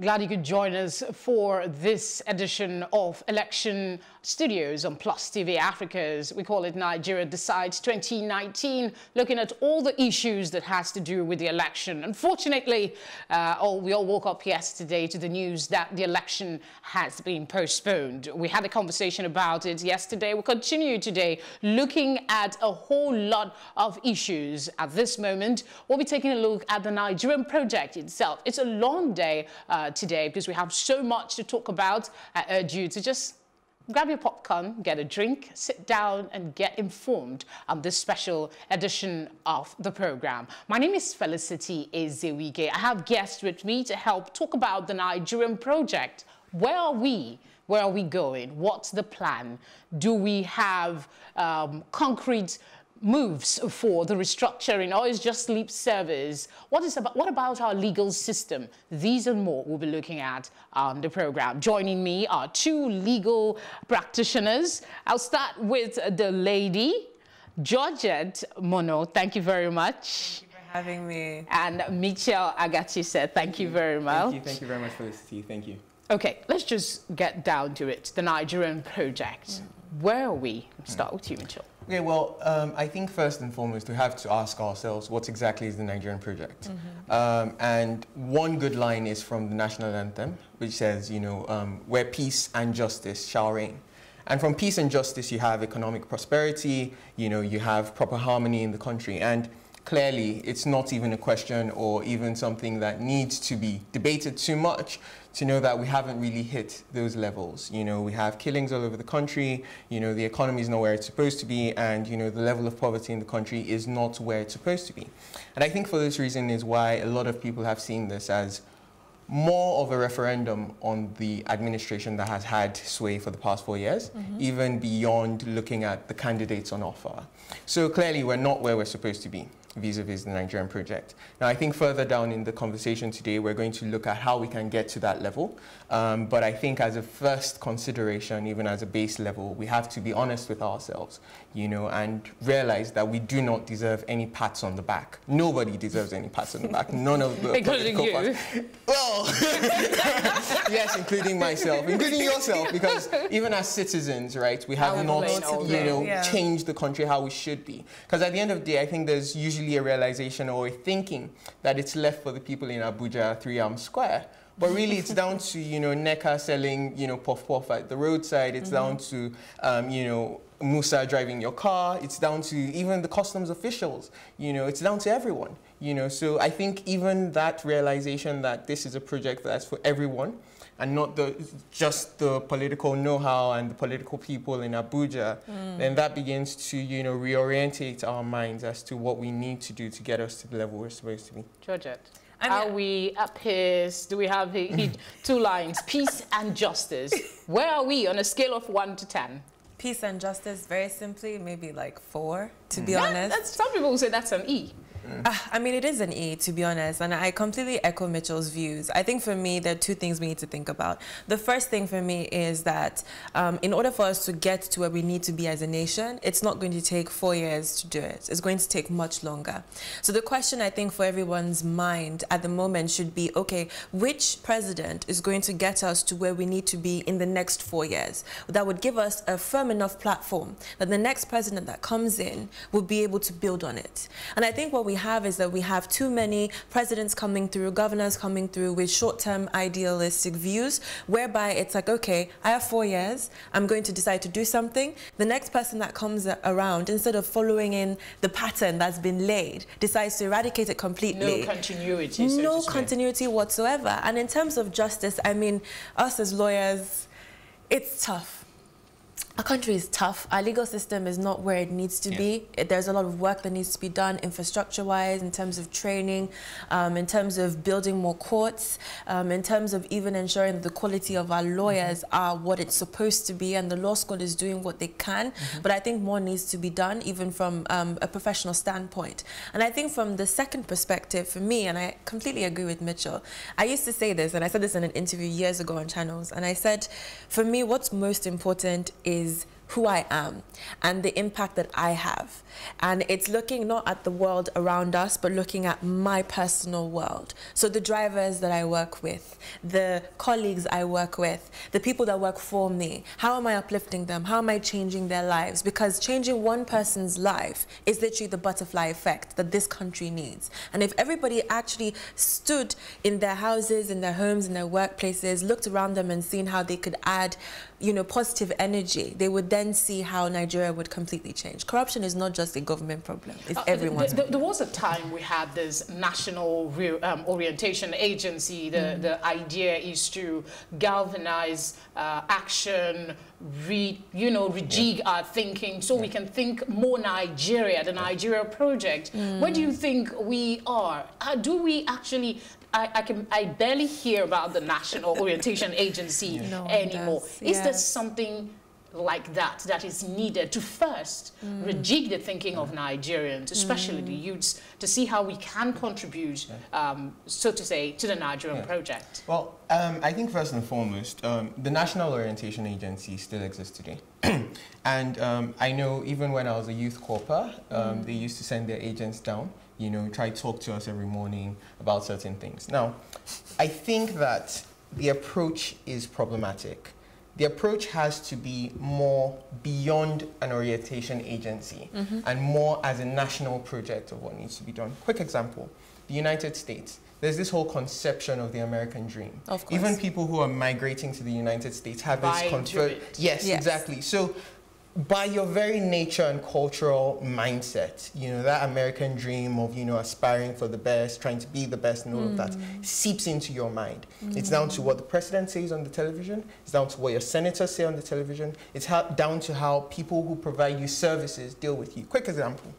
Glad you could join us for this edition of Election Studios on Plus TV Africa's, we call it Nigeria Decides 2019, looking at all the issues that has to do with the election. Unfortunately, we all woke up yesterday to the news that the election has been postponed. We had a conversation about it yesterday. We continue today looking at a whole lot of issues. At this moment, we'll be taking a look at the Nigerian project itself. It's a long day today because we have so much to talk about. I urge you to just grab your popcorn, get a drink, sit down and get informed on this special edition of the program. My name is Felicity Ezewuike. I have guests with me to help talk about the Nigerian project. Where are we? Where are we going? What's the plan? Do we have concrete moves for the restructuring, or is just lip service? What about our legal system? These and more we'll be looking at on the program. Joining me are two legal practitioners. I'll start with the lady, Georgette Monnou. Thank you very much. Thank you for having me. And Michelle Aghatise. Thank you very much. Thank you very much, Felicity. Thank you. Okay, let's just get down to it. The Nigerian project. Where are we? Start with you, Michelle. Okay, well, I think first and foremost, we have to ask ourselves what exactly is the Nigerian project. And one good line is from the national anthem, which says, where peace and justice shall reign. And from peace and justice, you have economic prosperity, you have proper harmony in the country. And clearly, it's not even a question or even something that needs to be debated too much to know that we haven't really hit those levels. We have killings all over the country, the economy is not where it's supposed to be, and the level of poverty in the country is not where it's supposed to be. And I think for this reason is why a lot of people have seen this as more of a referendum on the administration that has had sway for the past 4 years, even beyond looking at the candidates on offer. So clearly we're not where we're supposed to be vis-a-vis the Nigerian project. Now, I think further down in the conversation today, we're going to look at how we can get to that level. But I think as a first consideration, even as a base level, we have to be honest with ourselves, and realize that we do not deserve any pats on the back. Nobody deserves any pats on the back. None of the including you. Well, yes, including myself, including yourself, because even as citizens, right, we have not, changed the country how we should be. Because at the end of the day, I think there's usually a realization or a thinking that it's left for the people in Abuja 3 Arm Square. But really, it's down to, Neka selling, puff-puff at the roadside. It's down to, Musa driving your car. It's down to even the customs officials. It's down to everyone. So I think even that realization that this is a project that's for everyone and not just the political know-how and the political people in Abuja, then that begins to, reorientate our minds as to what we need to do to get us to the level we're supposed to be. Georgette, are we at peace? Do we have two lines, peace and justice? Where are we on a scale of 1 to 10? Peace and justice, very simply, maybe like 4, to be honest. Some people say that's an E. I mean, it is an E, to be honest, and I completely echo Mitchell's views. I think for me, there are 2 things we need to think about. The first thing for me is that in order for us to get to where we need to be as a nation, it's not going to take 4 years to do it. It's going to take much longer. So the question, I think, for everyone's mind at the moment should be, okay, which president is going to get us to where we need to be in the next 4 years? That would give us a firm enough platform that the next president that comes in will be able to build on it. And I think what we have is that we have too many presidents coming through, governors coming through with short-term idealistic views, whereby it's like, okay, I have 4 years, I'm going to decide to do something. The next person that comes around, instead of following in the pattern that's been laid, decides to eradicate it completely. No continuity. No continuity whatsoever. And in terms of justice, I mean, us as lawyers, it's tough. Our country is tough. Our legal system is not where it needs to be. There's a lot of work that needs to be done infrastructure-wise, in terms of training, in terms of building more courts, in terms of even ensuring that the quality of our lawyers are what it's supposed to be, and the law school is doing what they can. But I think more needs to be done, even from a professional standpoint. And I think from the second perspective, for me, and I completely agree with Mitchell, I used to say this, and I said this in an interview years ago on channels, and I said, for me, what's most important is who I am and the impact that I have. And it's looking not at the world around us, but looking at my personal world. So the drivers that I work with, the colleagues I work with, the people that work for me, how am I uplifting them? How am I changing their lives? Because changing one person's life is literally the butterfly effect that this country needs. And if everybody actually stood in their houses, in their homes, in their workplaces, looked around them and seen how they could add, you know, positive energy, they would then see how Nigeria would completely change. Corruption is not just a government problem, it's everyone's problem. There was a time we had this national Reorientation agency. The idea is to galvanize action, rejig our thinking so we can think more Nigeria, the Nigeria project. Where do you think we are? Do we actually... I barely hear about the National Orientation Agency anymore. Is there something like that is needed to first rejig the thinking of Nigerians, especially the youths, to see how we can contribute, so to say, to the Nigerian project? Well, I think first and foremost, the National Orientation Agency still exists today. And I know even when I was a youth corper, they used to send their agents down, you know, try to talk to us every morning about certain things. Now, I think that the approach is problematic. The approach has to be more beyond an orientation agency and more as a national project of what needs to be done. Quick example, the United States. There's this whole conception of the American dream. Of course. Even people who are migrating to the United States have this concept. Yes, exactly. So by your very nature and cultural mindset, you know, that American dream of, you know, aspiring for the best, trying to be the best and all of that seeps into your mind. It's down to what the president says on the television. It's down to what your senators say on the television. It's down to how people who provide you services deal with you. Quick example.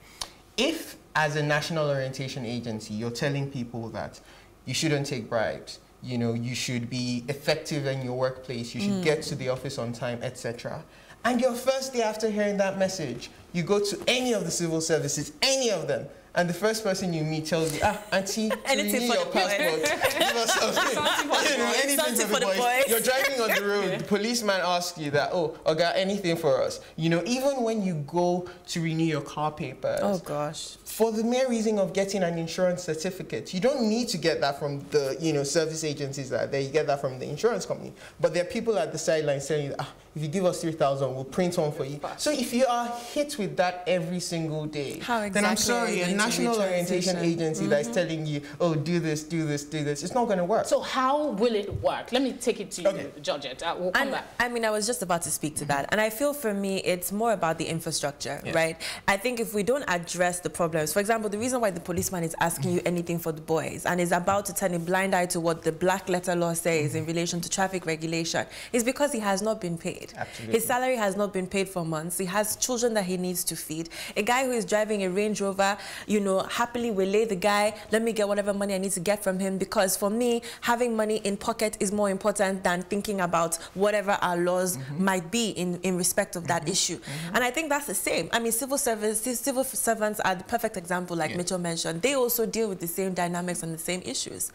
If, as a national orientation agency, you're telling people that you shouldn't take bribes, you know, you should be effective in your workplace, you should get to the office on time, etc., and your first day after hearing that message, you go to any of the civil services, any of them, and the first person you meet tells you, auntie, to renew your passport, give us something. You know, anything for the boys. You're driving on the road, the policeman asks you that, oh, I got anything for us. You know, even when you go to renew your car papers. Oh, gosh. For the mere reason of getting an insurance certificate, you don't need to get that from the, you know, service agencies that are there. You get that from the insurance company. But there are people at the sidelines telling you, if you give us 3,000, we'll print one for you. So if you are hit with that every single day, then I'm sorry, a national orientation agency that is telling you, oh, do this, do this, do this, it's not going to work. So how will it work? Let me take it to you, Georgette. We'll come back. I mean, I was just about to speak to that. And I feel for me, it's more about the infrastructure, right? I think if we don't address the problems, for example, the reason why the policeman is asking you anything for the boys and is about to turn a blind eye to what the black letter law says in relation to traffic regulation is because he has not been paid. Absolutely. His salary has not been paid for months. He has children that he needs to feed. A guy who is driving a Range Rover, you know, happily will lay the guy, let me get whatever money I need to get from him, because for me, having money in pocket is more important than thinking about whatever our laws might be in respect of that issue. And I think that's the same. I mean, civil servants are the perfect example, like Mitchell mentioned. They also deal with the same dynamics and the same issues.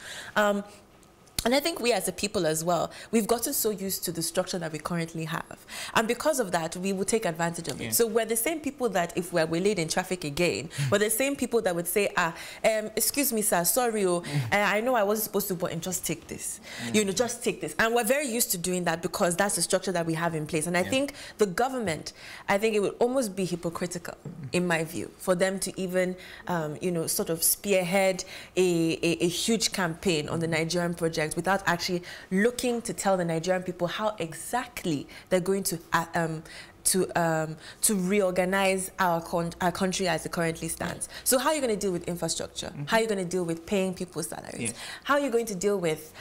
And I think we as a people as well, we've gotten so used to the structure that we currently have. And because of that, we will take advantage of it. So we're the same people that if we're late in traffic again, we're the same people that would say, excuse me, sir, sorry, I know I wasn't supposed to, but just take this. You know, just take this. And we're very used to doing that because that's the structure that we have in place. And I think the government, I think it would almost be hypocritical, in my view, for them to even, you know, sort of spearhead a huge campaign on the Nigerian project without actually looking to tell the Nigerian people how exactly they're going to reorganize our country as it currently stands. So how are you going to deal with infrastructure? How are you going to deal with paying people's salaries? How are you going to deal with,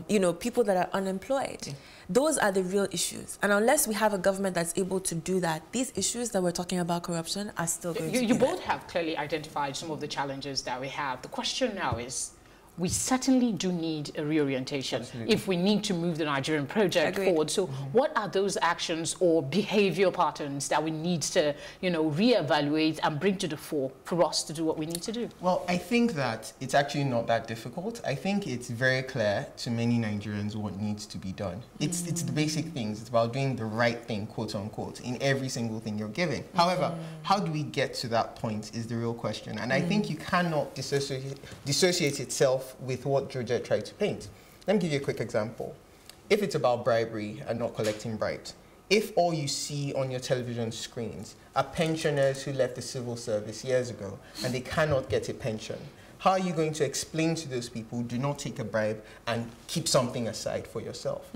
you know, people that are unemployed? Those are the real issues. And unless we have a government that's able to do that, these issues that we're talking about, corruption, are still going to be You both have clearly identified some of the challenges that we have. The question now is, we certainly do need a reorientation if we need to move the Nigerian project forward. So what are those actions or behavior patterns that we need to, you know, reevaluate and bring to the fore for us to do what we need to do? Well, I think that it's actually not that difficult. I think it's very clear to many Nigerians what needs to be done. It's the basic things. It's about doing the right thing, quote unquote, in every single thing you're giving. However, how do we get to that point is the real question. And I think you cannot dissociate itself with what Georgette tried to paint. Let me give you a quick example. If it's about bribery and not collecting bribes, if all you see on your television screens are pensioners who left the civil service years ago and they cannot get a pension, how are you going to explain to those people, do not take a bribe and keep something aside for yourself?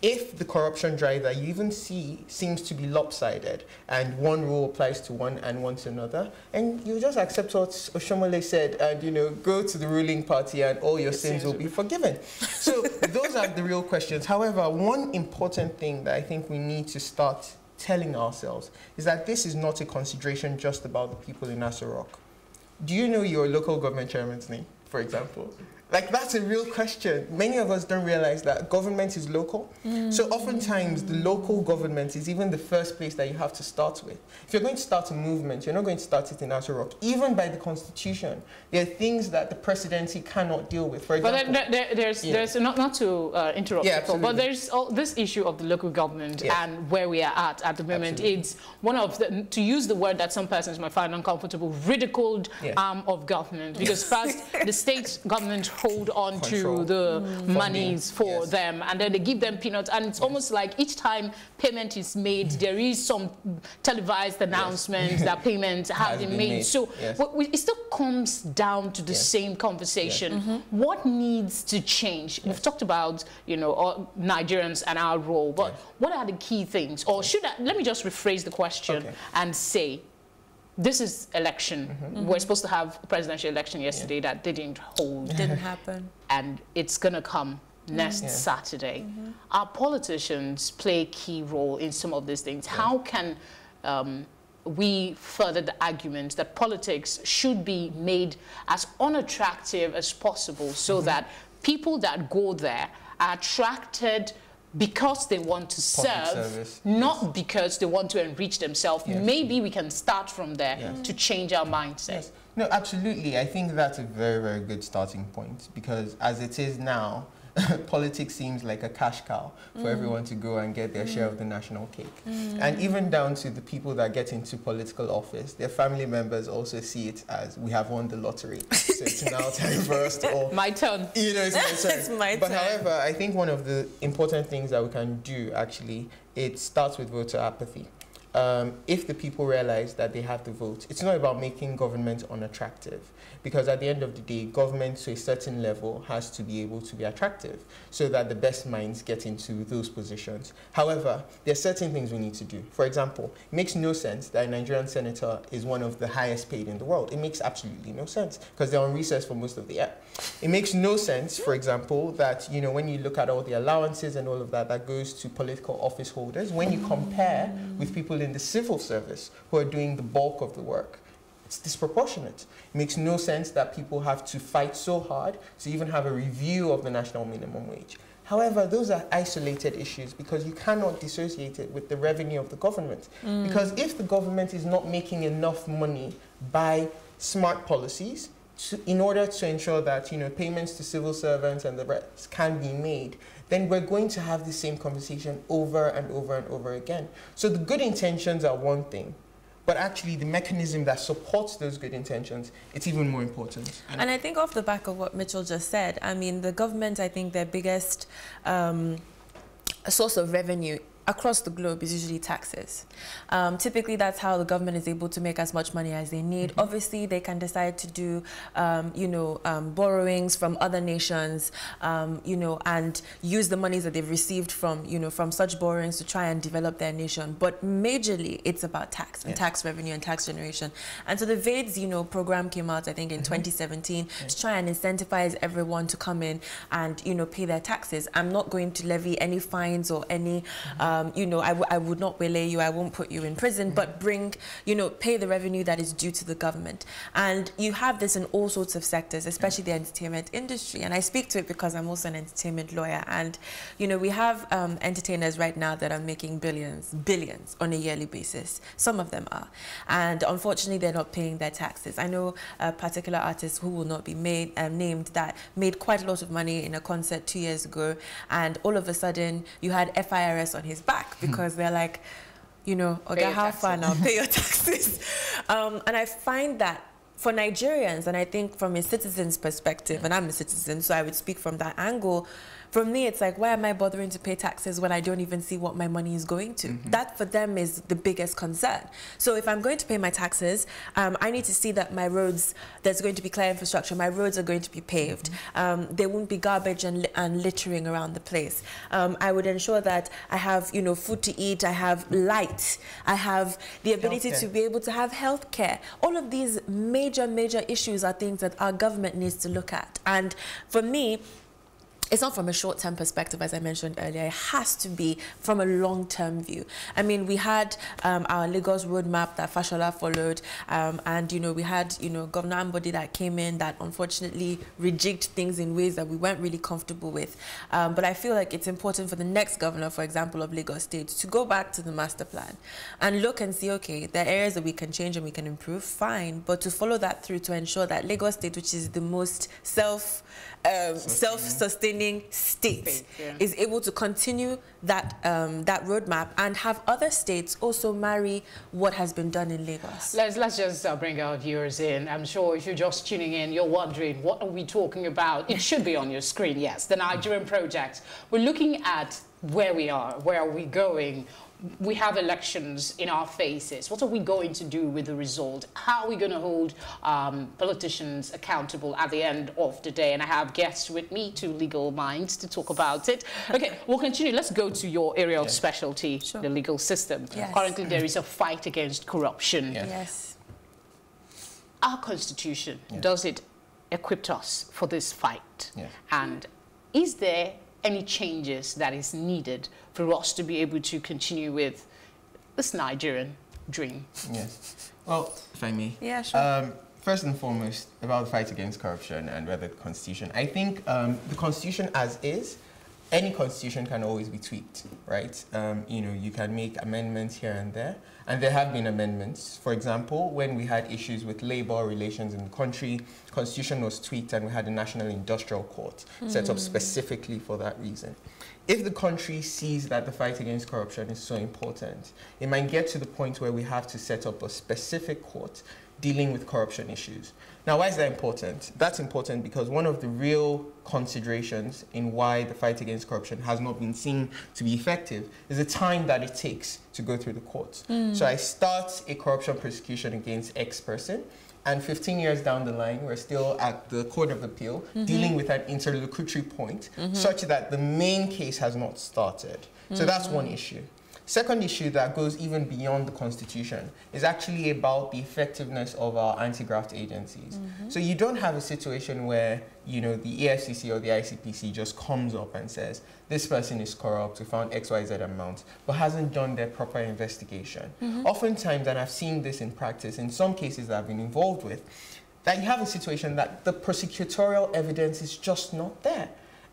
If the corruption drive that you even see seems to be lopsided and one rule applies to one and one to another, and you just accept what Oshomole said and, you know, go to the ruling party and all your sins will be forgiven. So those are the real questions. However, one important thing that I think we need to start telling ourselves is that this is not a consideration just about the people in Aso Rock. Do you know your local government chairman's name, for example? Like, that's a real question. Many of us don't realize that government is local. So oftentimes, the local government is even the first place that you have to start with. If you're going to start a movement, you're not going to start it in Aso Rock. Even by the Constitution, there are things that the presidency cannot deal with. For example, but there's not to interrupt people, but there's this issue of the local government and where we are at the moment. It's one of the, to use the word that some persons might find uncomfortable, ridiculed arm of government. Because first, the state government hold on to the monies for them, and then they give them peanuts, and it's almost like each time payment is made, there is some televised announcement that payments have been made. So it still comes down to the same conversation. What needs to change? We've talked about, you know, Nigerians and our role, but what are the key things? Or should I, let me just rephrase the question and say, this is election. We're supposed to have a presidential election yesterday that didn't hold. Didn't happen. And it's going to come next Saturday. Our politicians play a key role in some of these things. How can we further the argument that politics should be made as unattractive as possible so that people that go there are attracted because they want to serve, not because they want to enrich themselves. Maybe we can start from there to change our mindset. No, absolutely. I think that's a very, very good starting point, because as it is now, politics seems like a cash cow for everyone to go and get their share of the national cake. And even down to the people that get into political office, their family members also see it as, we have won the lottery, so it's now time for us to all... My turn. You know, it's my turn. It's my turn. But however, I think one of the important things that we can do, actually, it starts with voter apathy. If the people realize that they have the vote, it's not about making government unattractive, because at the end of the day, government to a certain level has to be able to be attractive so that the best minds get into those positions. However, there are certain things we need to do. For example, it makes no sense that a Nigerian senator is one of the highest paid in the world. It makes absolutely no sense, because they're on recess for most of the year. It makes no sense, for example, that, you know, when you look at all the allowances and all of that, that goes to political office holders, when you compare with people in the civil service who are doing the bulk of the work, it's disproportionate. It makes no sense that people have to fight so hard to even have a review of the national minimum wage. However, those are isolated issues, because you cannot dissociate it with the revenue of the government. Because if the government is not making enough money by smart policies in order to ensure that, you know, payments to civil servants and the rest can be made, then we're going to have the same conversation over and over and over again. So the good intentions are one thing, but actually the mechanism that supports those good intentions, it's even more important. And I think off the back of what Mitchell just said, I mean, the government, I think their biggest source of revenue across the globe is usually taxes. Typically, that's how the government is able to make as much money as they need. Obviously, they can decide to do, borrowings from other nations, and use the monies that they've received from, from such borrowings to try and develop their nation. But majorly, it's about tax and tax revenue and tax generation. And so the VADES, program came out, I think, in 2017 to try and incentivize everyone to come in and, pay their taxes. I'm not going to levy any fines or any you know, I would not waylay you, I won't put you in prison, but bring, you know, pay the revenue that is due to the government. And you have this in all sorts of sectors, especially the entertainment industry. And I speak to it because I'm also an entertainment lawyer. And, you know, we have entertainers right now that are making billions on a yearly basis. Some of them are. And unfortunately, they're not paying their taxes. I know a particular artist who will not be named that made quite a lot of money in a concert 2 years ago. And all of a sudden, you had FIRS on his back because they're like, you know, okay, how far now? Pay your taxes. And I find that for Nigerians, and I think from a citizen's perspective, and I'm a citizen, so I would speak from that angle, for me, it's like, why am I bothering to pay taxes when I don't even see what my money is going to? That, for them, is the biggest concern. So if I'm going to pay my taxes, I need to see that my roads, there's going to be clear infrastructure, my roads are going to be paved. There won't be garbage and littering around the place. I would ensure that I have, you know, food to eat, I have light, I have the ability to be able to have healthcare. All of these major issues are things that our government needs to look at. And for me, it's not from a short-term perspective, as I mentioned earlier. It has to be from a long-term view. I mean, we had our Lagos roadmap that Fashola followed, and, you know, we had, you know, Governor Ambody that came in that unfortunately rejigged things in ways that we weren't really comfortable with. But I feel like it's important for the next governor, for example, of Lagos State, to go back to the master plan and look and see, okay, there are areas that we can change and we can improve, fine, but to follow that through to ensure that Lagos State, which is the most self-sustaining state, is able to continue that that roadmap and have other states also marry what has been done in Lagos. Let's just bring our viewers in. I'm sure if you're just tuning in, you're wondering, what are we talking about? It should be on your screen, yes, the Nigerian project. We're looking at where we are, where are we going? We have elections in our faces. What are we going to do with the result? How are we going to hold politicians accountable at the end of the day? And I have guests with me, two legal minds, to talk about it. Okay, we'll continue. Let's go to your area of specialty, the legal system. Yes. Currently, there is a fight against corruption. Yes. Our constitution, does it equip us for this fight? Yes. And is there any changes that is needed for us to be able to continue with this Nigerian dream? Yes. Well, if I may. Yeah, sure. First and foremost, about the fight against corruption and whether the Constitution. I think the Constitution as is, any Constitution can always be tweaked, right? You know, you can make amendments here and there. And there have been amendments. For example, when we had issues with labor relations in the country, the Constitution was tweaked and we had a National Industrial Court set up specifically for that reason. If the country sees that the fight against corruption is so important, it might get to the point where we have to set up a specific court dealing with corruption issues. Now, why is that important? That's important because one of the real considerations in why the fight against corruption has not been seen to be effective is the time that it takes to go through the courts. So I start a corruption prosecution against X person, and 15 years down the line, we're still at the Court of Appeal dealing with an interlocutory point such that the main case has not started. So that's one issue. Second issue that goes even beyond the Constitution is actually about the effectiveness of our anti-graft agencies. So you don't have a situation where, you know, the EFCC or the ICPC just comes up and says, this person is corrupt, we found XYZ amount, but hasn't done their proper investigation. Oftentimes, and I've seen this in practice, in some cases that I've been involved with, that you have a situation that the prosecutorial evidence is just not there.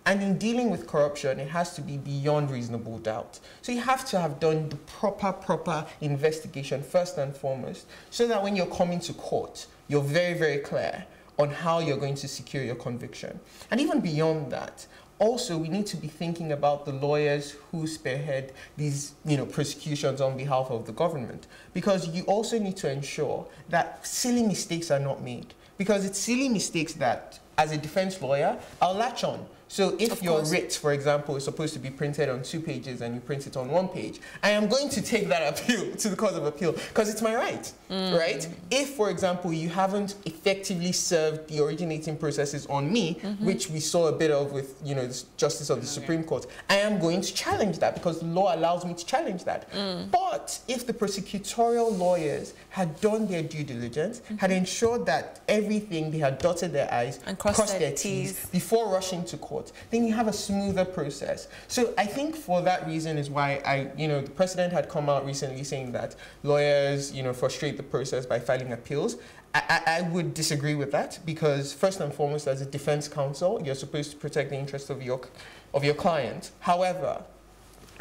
And in dealing with corruption, it has to be beyond reasonable doubt. So you have to have done the proper investigation first and foremost, so that when you're coming to court, you're very clear on how you're going to secure your conviction. And even beyond that, also, we need to be thinking about the lawyers who spearhead these, you know, prosecutions on behalf of the government, because you also need to ensure that silly mistakes are not made. Because it's silly mistakes that, as a defense lawyer, I'll latch on. So if your writ, for example, is supposed to be printed on 2 pages and you print it on 1 page, I am going to take that appeal to the Court of Appeal because it's my right, right? If, for example, you haven't effectively served the originating processes on me, which we saw a bit of with, you know, the Justice of the Supreme Court, I am going to challenge that because the law allows me to challenge that. But if the prosecutorial lawyers had done their due diligence, had ensured that everything, they had dotted their I's and crossed their T's before rushing to court, passport, then you have a smoother process. So I think for that reason is why the president had come out recently saying that lawyers, frustrate the process by filing appeals. I would disagree with that, because first and foremost, as a defense counsel, you're supposed to protect the interests of your client. However,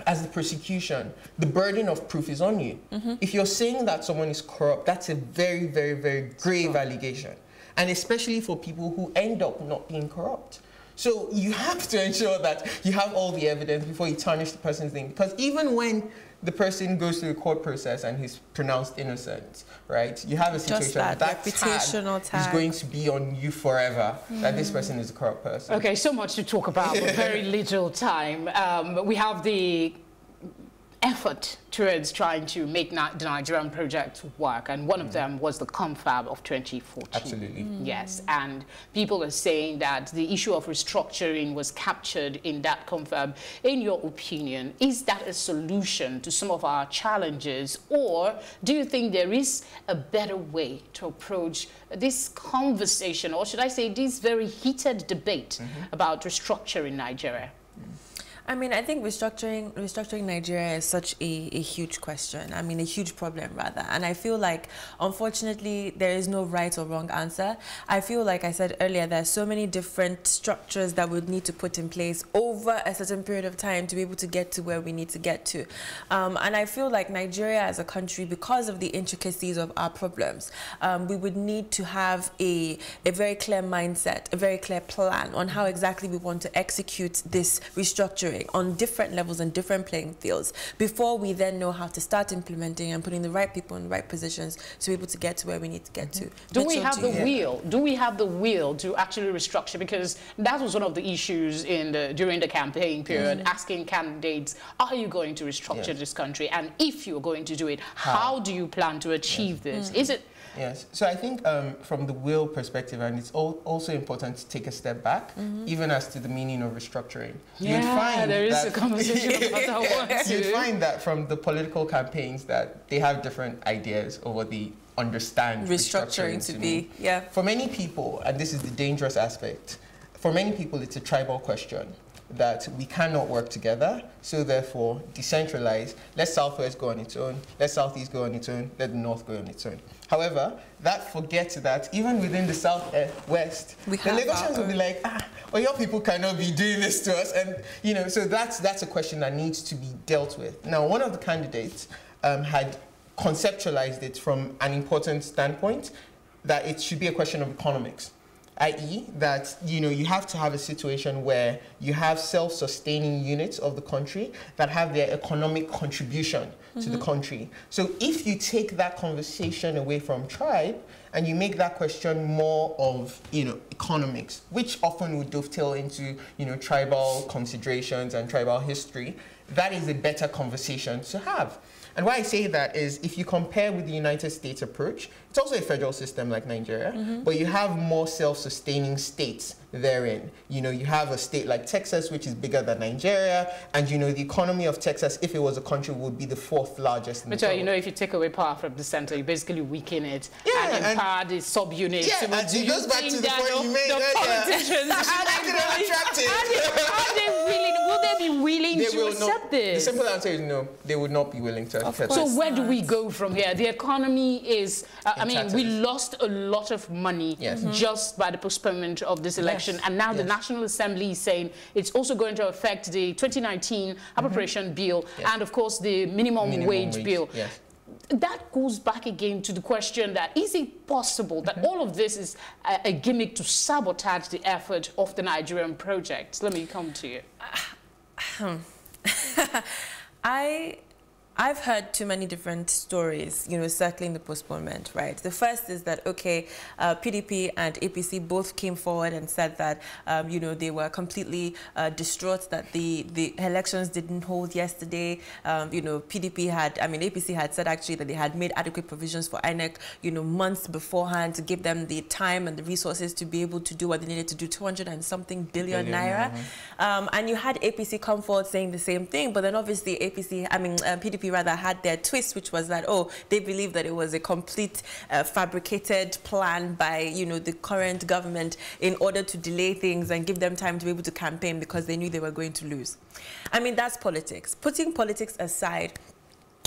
as the prosecution, the burden of proof is on you. If you're saying that someone is corrupt, that's a very, very, very grave allegation. And especially for people who end up not being corrupt. So you have to ensure that you have all the evidence before you tarnish the person's name. Because even when the person goes through the court process and he's pronounced innocent, right? You have a situation that reputational tag is going to be on you forever, that this person is a corrupt person. Okay, so much to talk about, but very little time. We have the effort towards trying to make the Nigerian project work, and one of them was the confab of 2014. Absolutely. Yes, and people are saying that the issue of restructuring was captured in that confab. In your opinion, is that a solution to some of our challenges, or do you think there is a better way to approach this conversation, or should I say this very heated debate about restructuring Nigeria? I mean, I think restructuring Nigeria is such a huge question. I mean, a huge problem, rather. And I feel like, unfortunately, there is no right or wrong answer. I feel like I said earlier, there are so many different structures that we need to put in place over a certain period of time to be able to get to where we need to get to. And I feel like Nigeria as a country, because of the intricacies of our problems, we would need to have a very clear mindset, a very clear plan on how exactly we want to execute this restructuring on different levels and different playing fields before we then know how to start implementing and putting the right people in the right positions to be able to get to where we need to get to. Do we have the will? Do we have the will to actually restructure? Because that was one of the issues during the campaign period, asking candidates, are you going to restructure this country? And if you're going to do it, how do you plan to achieve this? Is it... Yes, so I think from the will perspective, and it's also important to take a step back, even as to the meaning of restructuring. Yeah, you'd find there is a conversation about that one. You'd find that from the political campaigns that they have different ideas over what they understand restructuring to be. Yeah. For many people, and this is the dangerous aspect, for many people it's a tribal question, that we cannot work together, so therefore decentralize. Let Southwest go on its own, let Southeast go on its own, let the North go on its own. However, that forgets that even within the Southwest, the Lagosians will be like, well, your people cannot be doing this to us, and so that's a question that needs to be dealt with. Now, one of the candidates had conceptualized it from an important standpoint, that it should be a question of economics. I.e. that, you have to have a situation where you have self-sustaining units of the country that have their economic contribution to the country. So if you take that conversation away from tribe and you make that question more of, economics, which often would dovetail into, tribal considerations and tribal history, that is a better conversation to have. And why I say that is, if you compare with the United States approach, it's also a federal system like Nigeria, but you have more self-sustaining states therein. You have a state like Texas, which is bigger than Nigeria, and the economy of Texas, if it was a country, would be the 4th largest in the world. If you take away power from the center, you basically weaken it and empower the subunits. Yeah, and it goes back to the point you made earlier. Will they be willing to accept this? The simple answer is no, they would not be willing to accept it. So where do we go from here? The economy is, we lost a lot of money just by the postponement of this election. And now the National Assembly is saying it's also going to affect the 2019 appropriation bill and, of course, the minimum wage bill. Yes. That goes back again to the question that, is it possible that all of this is a gimmick to sabotage the effort of the Nigerian project? Let me come to you. I've heard too many different stories, circling the postponement, right? The first is that, okay, PDP and APC both came forward and said that, they were completely distraught that the elections didn't hold yesterday. APC had said actually that they had made adequate provisions for INEC, months beforehand to give them the time and the resources to be able to do what they needed to do, 200 and something billion naira. And you had APC come forward saying the same thing, but then obviously PDP NPP rather had their twist, which was that, oh, they believed that it was a complete fabricated plan by, you know, the current government in order to delay things and give them time to be able to campaign because they knew they were going to lose. I mean, that's politics. Putting politics aside,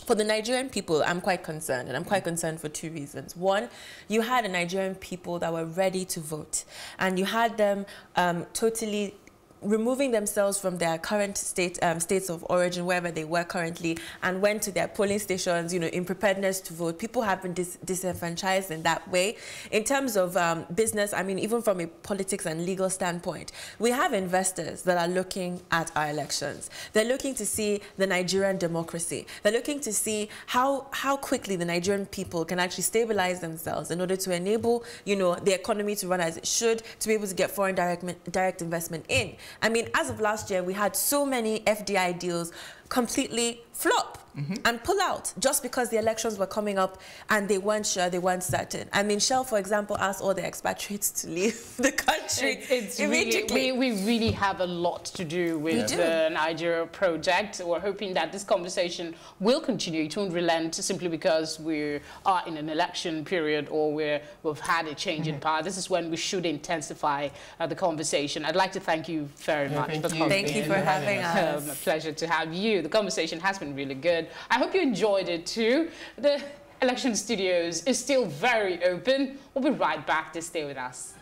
for the Nigerian people, I'm quite concerned, and I'm quite concerned for two reasons. One, you had a Nigerian people that were ready to vote, and you had them totally removing themselves from their current states of origin, wherever they were currently, and went to their polling stations, you know, in preparedness to vote. People have been disenfranchised in that way. In terms of business, I mean, even from a politics and legal standpoint, we have investors that are looking at our elections. They're looking to see the Nigerian democracy. They're looking to see how quickly the Nigerian people can actually stabilize themselves in order to enable, you know, the economy to run as it should, to be able to get foreign direct investment in. I mean, as of last year, we had so many FDI deals completely flop and pull out just because the elections were coming up and they weren't sure, they weren't certain. I mean, Shell, for example, asked all the expatriates to leave the country immediately. We really have a lot to do with the Nigeria project. We're hoping that this conversation will continue to relent simply because we are in an election period or we've had a change in power. This is when we should intensify the conversation. I'd like to thank you very much for coming. Thank you for having us. A pleasure to have you. The conversation has been really good. I hope you enjoyed it too. The election studios is still very open. We'll be right back to stay with us.